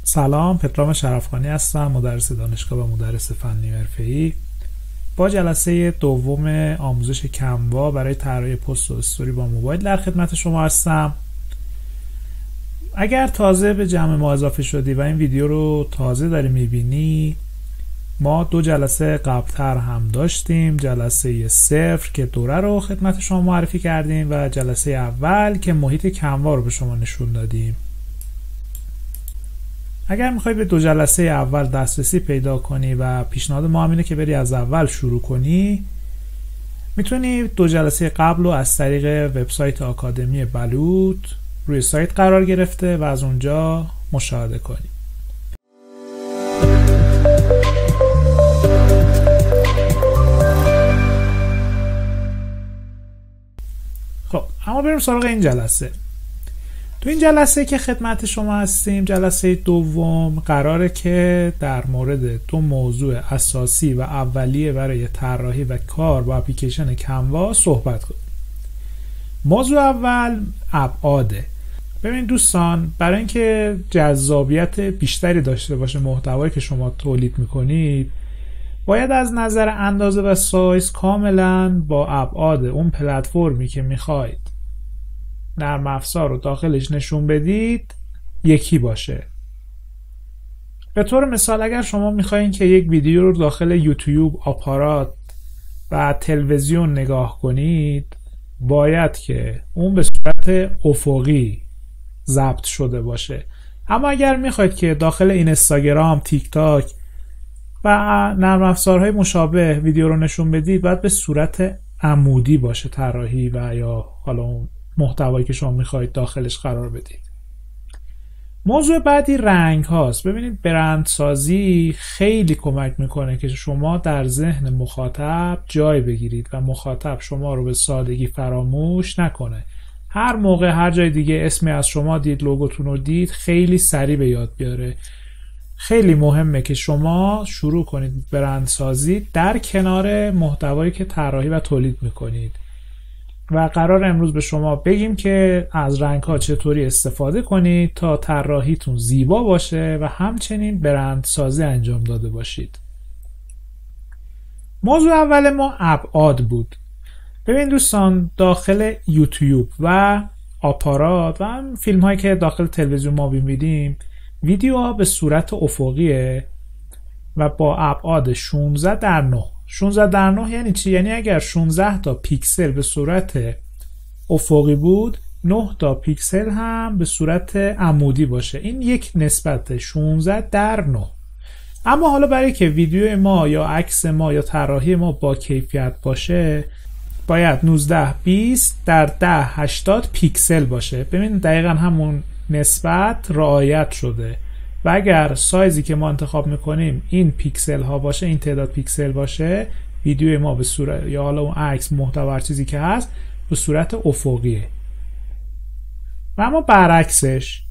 سلام، پدرام شرفخانی هستم، مدرس دانشگاه و مدرس فنی و حرفه‌ای. با جلسه دوم آموزش کنوا برای طراحی پست و استوری با موبایل در خدمت شما هستم. اگر تازه به جمع ما اضافه شدی و این ویدیو رو تازه داری میبینی، ما 2 جلسه قبلتر هم داشتیم. جلسه 0 که دوره رو خدمت شما معرفی کردیم و جلسه اول که محیط کنوا رو به شما نشون دادیم. اگر میخوای به 2 جلسه اول دسترسی پیدا کنی و پیشنهاد ما هم اینه که بری از اول شروع کنی، میتونی 2 جلسه قبل رو از طریق وبسایت آکادمی بلوط روی سایت قرار گرفته و از اونجا مشاهده کنی. خب اما بریم سراغ این جلسه. تو این جلسه که خدمت شما هستیم، جلسه دوم، قراره که در مورد 2 موضوع اساسی و اولیه برای طراحی و کار با اپلیکیشن کنوا صحبت کنیم. موضوع اول ابعاده. ببین دوستان، برای اینکه جذابیت بیشتری داشته باشه محتوایی که شما تولید میکنید، باید از نظر اندازه و سایز کاملا با ابعاد اون پلتفرمی که میخواید نرم افزار رو داخلش نشون بدید یکی باشه. به طور مثال اگر شما میخواین که یک ویدیو رو داخل یوتیوب، آپارات و تلویزیون نگاه کنید، باید که اون به صورت افقی ضبط شده باشه. اما اگر میخواید که داخل اینستاگرام، تیک تاک و نرم افزارهای مشابه ویدیو رو نشون بدید، باید به صورت عمودی باشه طراحی و یا حالا اون محتوایی که شما میخواید داخلش قرار بدید. موضوع بعدی رنگ هاست. ببینید برندسازی خیلی کمک میکنه که شما در ذهن مخاطب جای بگیرید و مخاطب شما رو به سادگی فراموش نکنه. هر موقع هر جای دیگه اسمی از شما دید، لوگوتون رو دید، خیلی سریع به یاد بیاره. خیلی مهمه که شما شروع کنید برندسازی در کنار محتوایی که طراحی و تولید میکنید. و قرار امروز به شما بگیم که از رنگ‌ها چطوری استفاده کنید تا طراحیتون زیبا باشه و همچنین برندسازی انجام داده باشید. موضوع اول ما ابعاد بود. ببین دوستان، داخل یوتیوب و آپارات و هم فیلم هایی که داخل تلویزیون ما می‌بینیم، ویدیوها به صورت افقیه و با ابعاد 16:9. 16:9 یعنی چی؟ یعنی اگر 16 تا پیکسل به صورت افقی بود، 9 تا پیکسل هم به صورت عمودی باشه. این یک نسبت 16:9. اما حالا برای که ویدیو ما یا عکس ما یا طراحی ما با کیفیت باشه، باید 19:20:1080 پیکسل باشه. ببینید دقیقا همون نسبت رعایت شده. و اگر سایزی که ما انتخاب میکنیم این پیکسل ها باشه، این تعداد پیکسل باشه، ویدیو ما به صورت یا حالا اون عکس، محتوا، هر چیزی که هست به صورت افقیه. و اما برعکسش،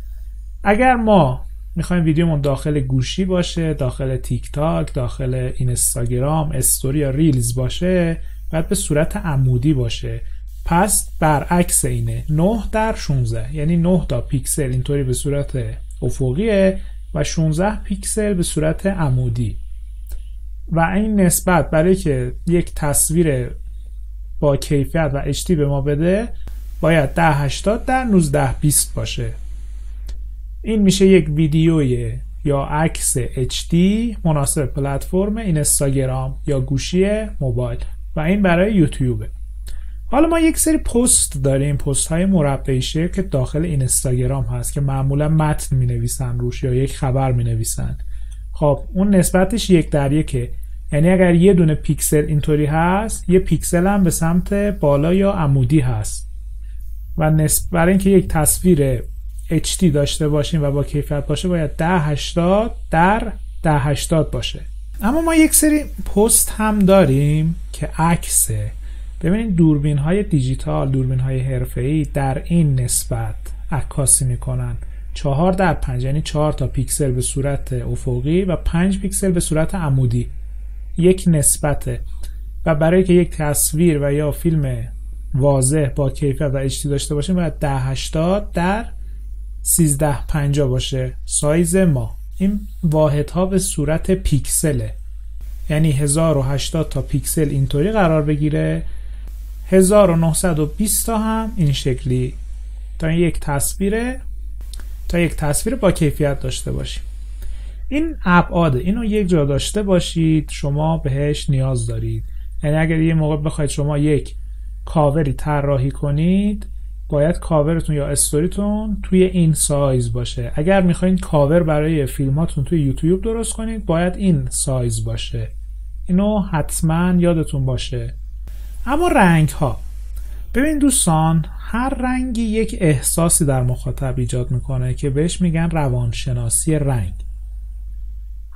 اگر ما میخوایم ویدیومون داخل گوشی باشه، داخل تیک تاک، داخل اینستاگرام، استوری یا ریلز باشه، باید به صورت عمودی باشه. پس برعکس اینه، 9:16، یعنی 9 تا پیکسل اینطوری به صورت افقیه و 16 پیکسل به صورت عمودی. و این نسبت برای که یک تصویر با کیفیت و HD به ما بده، باید 1080:1920 باشه. این میشه یک ویدیوی یا عکس HD مناسب پلتفرم اینستاگرام یا گوشی موبایل و این برای یوتیوبه. حالا ما یک سری پست داریم، پست های مربعی شکل که داخل اینستاگرام هست که معمولا متن می نویسن روش یا یک خبر می نویسن. خب اون نسبتش 1:1، یعنی اگر یه دونه پیکسل اینطوری هست، یه پیکسل هم به سمت بالا یا عمودی هست. و برای اینکه یک تصویر HD داشته باشیم و با کیفیت باشه، باید 1080:1080 باشه. اما ما یک سری پست هم داریم که عکسه. ببینید دوربین های دیجیتال، دوربین های حرفه‌ای در این نسبت عکاسی میکنن. 4:5، یعنی 4 تا پیکسل به صورت افقی و 5 پیکسل به صورت عمودی. یک نسبته. و برای که یک تصویر و یا فیلم واضح با کیفیت و HD داشته باشیم، باید 1080 در 1350 باشه سایز ما. این واحدها به صورت پیکسله، یعنی 1080 تا پیکسل اینطوری قرار بگیره، 1920 تا هم این شکلی، تا یک تصویر با کیفیت داشته باشیم. این ابعاده، اینو یک جا داشته باشید، شما بهش نیاز دارید. یعنی اگر یه موقع بخواید شما یک کاوری طراحی کنید، باید کاورتون یا استوریتون توی این سایز باشه. اگر میخواید کاور برای فیلماتون توی یوتیوب درست کنید، باید این سایز باشه. اینو حتما یادتون باشه. اما رنگ ها، ببین دوستان، هر رنگی یک احساسی در مخاطب ایجاد میکنه که بهش میگن روانشناسی رنگ.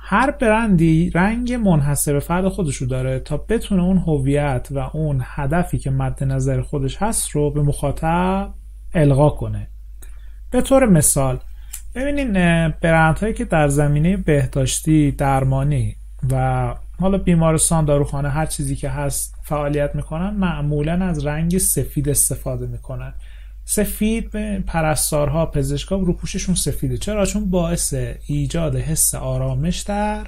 هر برندی رنگ منحصر به فرد خودشو داره تا بتونه اون هویت و اون هدفی که مد نظر خودش هست رو به مخاطب القا کنه. به طور مثال ببینین برندهایی که در زمینه بهداشتی، درمانی و حالا بیمارستان، داروخانه، هر چیزی که هست فعالیت میکنن، معمولا از رنگ سفید استفاده میکنن. سفید پرستارها، پزشکا روپوششون سفیده. چرا؟ چون باعث ایجاد حس آرامش در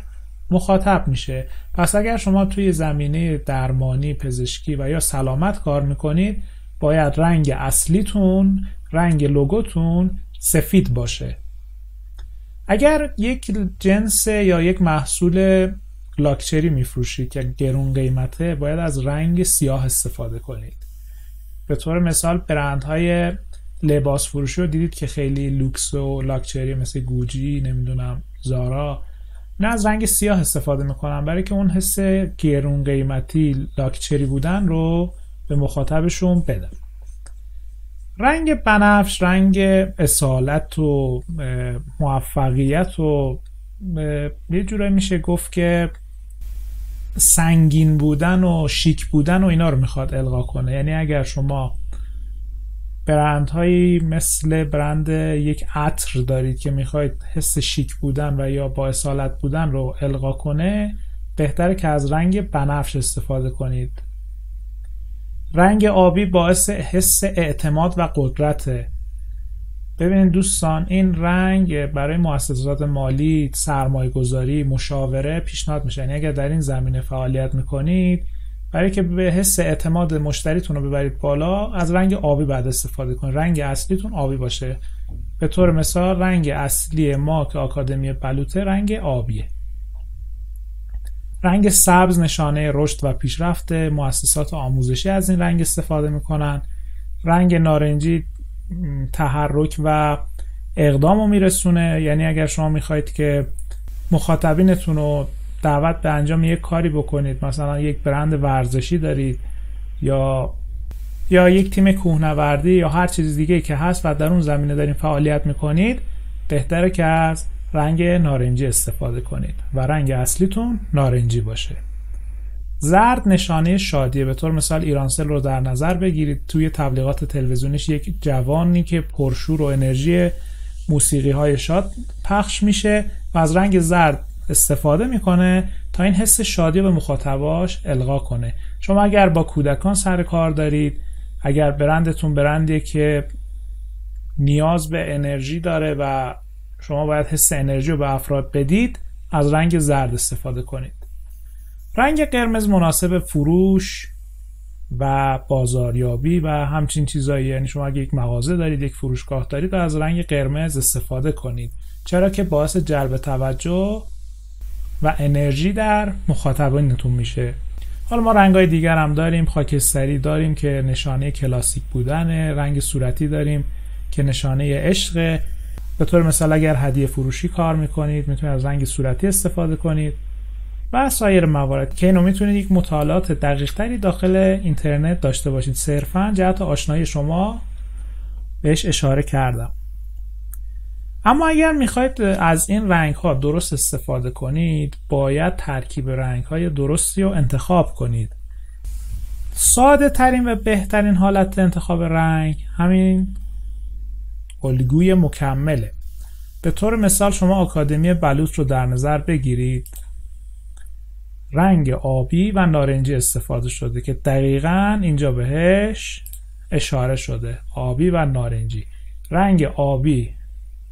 مخاطب میشه. پس اگر شما توی زمینه درمانی، پزشکی و یا سلامت کار میکنید، باید رنگ اصلیتون، رنگ لوگوتون سفید باشه. اگر یک جنس یا یک محصول لاکچری میفروشید که گرون قیمته، باید از رنگ سیاه استفاده کنید. به طور مثال برندهای لباس فروشی رو دیدید که خیلی لوکس و لاکچری، مثل گوجی، نمیدونم زارا، نه از رنگ سیاه استفاده میکنن برای که اون حس گرون قیمتی، لاکچری بودن رو به مخاطبشون بدن. رنگ بنفش رنگ اصالت و موفقیت و یه جورایی میشه گفت که سنگین بودن و شیک بودن و اینا رو میخواد القا کنه. یعنی اگر شما برندهایی مثل برند یک عطر دارید که میخواید حس شیک بودن و یا با اصالت بودن رو القا کنه، بهتره که از رنگ بنفش استفاده کنید. رنگ آبی باعث حس اعتماد و قدرته. ببینید دوستان، این رنگ برای مؤسسات مالی، سرمایه گذاری، مشاوره پیشنهاد میشه. یعنی اگر در این زمینه فعالیت میکنید، برای که به حس اعتماد مشتریتون رو ببرید بالا، از رنگ آبی بعد استفاده کنید. رنگ اصلیتون آبی باشه. به طور مثال رنگ اصلی ما که آکادمی بلوطه رنگ آبیه. رنگ سبز نشانه رشد و پیشرفت. مؤسسات آموزشی از این رنگ استفاده میکنن. رنگ نارنجی تحرک و اقدام رو میرسونه. یعنی اگر شما میخواید که مخاطبینتون رو دعوت به انجام یک کاری بکنید، مثلا یک برند ورزشی دارید یا یک تیم کوهنوردی یا هر چیز دیگه که هست و در اون زمینه دارین فعالیت میکنید، بهتره که از رنگ نارنجی استفاده کنید و رنگ اصلیتون نارنجی باشه. زرد نشانه شادیه. به طور مثال ایرانسل رو در نظر بگیرید، توی تبلیغات تلویزیونیش یک جوانی که پرشور و انرژی موسیقی های شاد پخش میشه و از رنگ زرد استفاده میکنه تا این حس شادی به مخاطباش القا کنه. شما اگر با کودکان سر کار دارید، اگر برندتون برندیه که نیاز به انرژی داره و شما باید حس انرژی رو به افراد بدید، از رنگ زرد استفاده کنید. رنگ قرمز مناسب فروش و بازاریابی و همچین چیزایی. یعنی شما اگه یک مغازه دارید، یک فروشگاه دارید، از رنگ قرمز استفاده کنید، چرا که باعث جلب توجه و انرژی در مخاطبینتون میشه. حالا ما رنگ‌های دیگر هم داریم. خاکستری داریم که نشانه کلاسیک بودنه. رنگ صورتی داریم که نشانه عشق. به طور مثال اگر هدیه فروشی کار میکنید، میتونید از رنگ صورتی استفاده کنید و سایر موارد که اینو میتونید یک مطالعات دقیق تری داخل اینترنت داشته باشید. صرفاً جهت آشنایی شما بهش اشاره کردم. اما اگر میخواید از این رنگ ها درست استفاده کنید، باید ترکیب رنگ های درستی رو انتخاب کنید. ساده ترین و بهترین حالت انتخاب رنگ همین الگوی مکمله. به طور مثال شما آکادمی بلوط رو در نظر بگیرید، رنگ آبی و نارنجی استفاده شده که دقیقاً اینجا بهش اشاره شده. آبی و نارنجی. رنگ آبی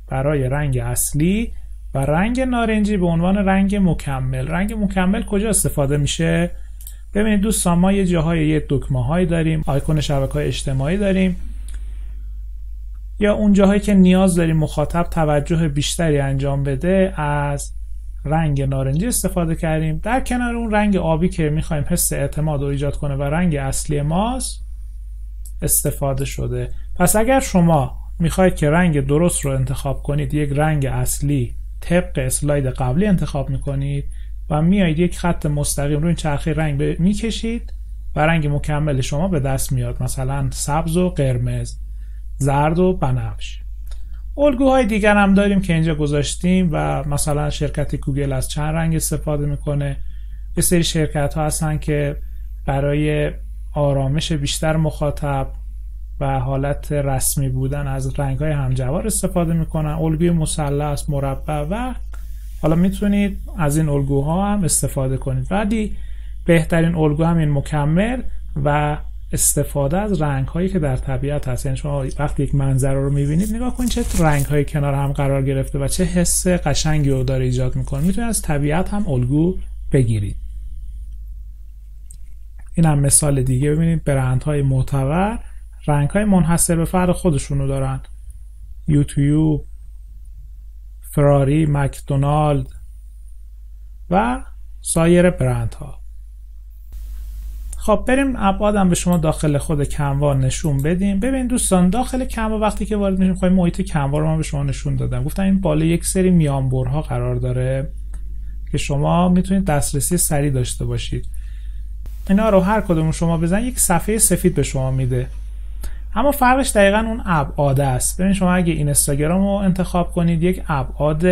برای رنگ اصلی و رنگ نارنجی به عنوان رنگ مکمل. رنگ مکمل کجا استفاده میشه؟ ببینید دوستان، ما یه جاهای یه دکمه هایی داریم، آیکون شبکه‌های اجتماعی داریم، یا اون جاهایی که نیاز داریم مخاطب توجه بیشتری انجام بده از رنگ نارنجی استفاده کردیم. در کنار اون رنگ آبی که میخوایم حس اعتماد رو ایجاد کنه و رنگ اصلی ماست استفاده شده. پس اگر شما میخواید که رنگ درست رو انتخاب کنید، یک رنگ اصلی طبق اسلاید قبلی انتخاب میکنید و میایید یک خط مستقیم روی این چرخه رنگ میکشید و رنگ مکمل شما به دست میاد، مثلا سبز و قرمز، زرد و بنفش. الگوهای دیگر هم داریم که اینجا گذاشتیم و مثلا شرکت گوگل از چند رنگ استفاده میکنه. یه سری شرکت ها هستن که برای آرامش بیشتر مخاطب و حالت رسمی بودن از رنگ های همجوار استفاده میکنن، الگوی مثلث، مربع و حالا میتونید از این الگوها هم استفاده کنید. ولی بهترین الگو همین مکمل و استفاده از رنگ هایی که در طبیعت هست. یعنی شما وقتی یک منظره رو میبینید نگاه کنید چه رنگ هایی کنار هم قرار گرفته و چه حس قشنگی رو داره ایجاد میکنه. میتونید از طبیعت هم الگو بگیرید. این هم مثال دیگه. ببینید برندهای معتبر رنگ های منحصر به فرد خودشونو دارن. یوتیوب، فراری، مکدونالد و سایر برندها. خب بریم ابعادم به شما داخل خود کنوا نشون بدیم. ببین دوستان، داخل کنوا وقتی که وارد میشیم، خواهیم محیط کنوا رو من به شما نشون دادم. گفتم این بالا یک سری میانبرها قرار داره که شما میتونید دسترسی سریع داشته باشید. اینا رو هر کدوم شما بزنید یک صفحه سفید به شما میده، اما فرقش دقیقاً اون ابعاد است. ببین شما اگه اینستاگرام رو انتخاب کنید یک ابعاد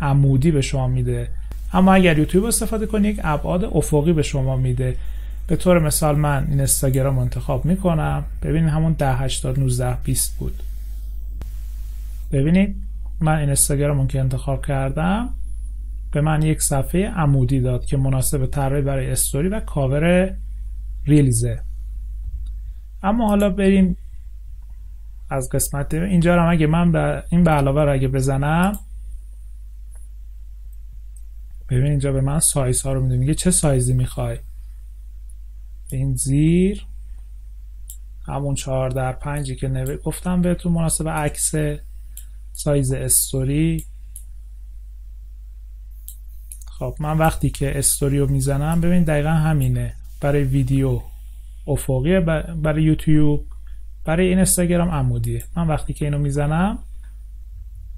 عمودی به شما میده، اما اگر یوتیوب استفاده کنید یک ابعاد افقی به شما میده. به طور مثال من اینستاگرام رو انتخاب میکنم. ببینید همون 1080x1920 بود. ببینید من اینستاگرام رو که انتخاب کردم به من یک صفحه عمودی داد که مناسب طراحی برای استوری و کاور ریلزه. اما حالا بریم از قسمت اینجا رو اگه من به این به علاوه رو اگه بزنم، ببین اینجا به من سایز ها رو میده، میگه چه سایزی میخوای. این زیر همون 4x5 که گفتم بهتون مناسب عکس، سایز استوری. خب من وقتی که استوری رو میزنم ببین دقیقا همینه. برای ویدیو افقیه، برای یوتیوب، برای اینستاگرام عمودیه. من وقتی که اینو میزنم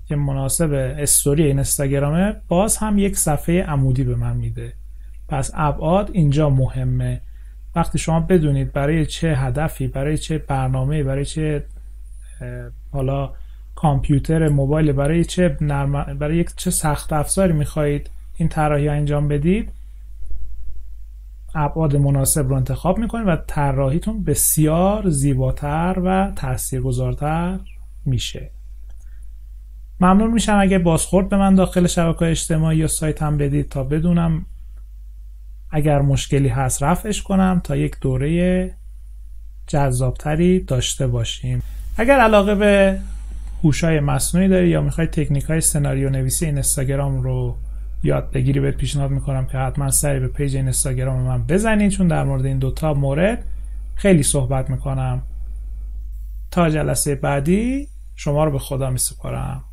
که مناسب استوری اینستاگرامه، باز هم یک صفحه عمودی به من میده. پس ابعاد اینجا مهمه. وقتی شما بدونید برای چه هدفی، برای چه برنامه‌ای، برای چه حالا کامپیوتر، موبایل، برای چه سخت افزاری میخواهید این طراحی انجام بدید، ابعاد مناسب رو انتخاب میکنید و طراحیتون بسیار زیباتر و تاثیرگذارتر میشه. ممنون میشم اگه بازخورد به من داخل شبکه‌های اجتماعی یا سایت هم بدید تا بدونم اگر مشکلی هست رفعش کنم تا یک دوره جذابتری داشته باشیم. اگر علاقه به هوش‌های مصنوعی داری یا میخوای تکنیک‌های سناریو نویسی اینستاگرام رو یاد بگیری، بهت پیشنهاد میکنم که حتما سری به پیج اینستاگرام من بزنید، چون در مورد این دوتا مورد خیلی صحبت میکنم. تا جلسه بعدی شما رو به خدا میسپارم.